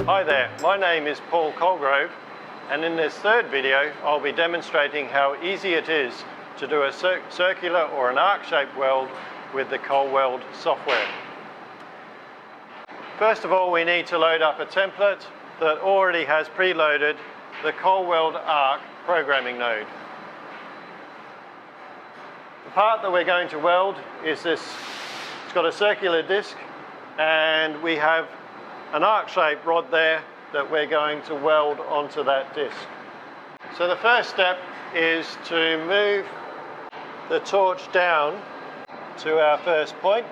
Hi there, my name is Paul Colgrove, and in this third video I'll be demonstrating how easy it is to do a circular or an arc-shaped weld with the ColWeld software. First of all, we need to load up a template that already has preloaded the ColWeld Arc programming node. The part that we're going to weld is this. It's got a circular disc and we have an arc-shaped rod there that we're going to weld onto that disc. So the first step is to move the torch down to our first point.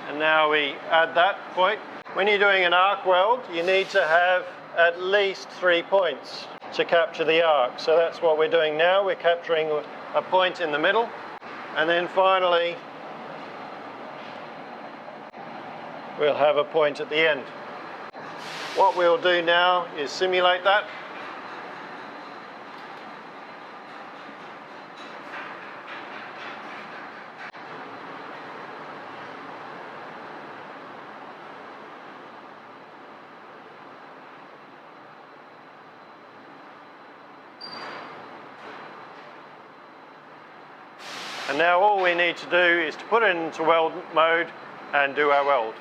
And now we add that point. When you're doing an arc weld, you need to have at least 3 points to capture the arc. So that's what we're doing now. We're capturing a point in the middle, and then finally we'll have a point at the end. What we'll do now is simulate that. And now all we need to do is to put it into weld mode and do our weld.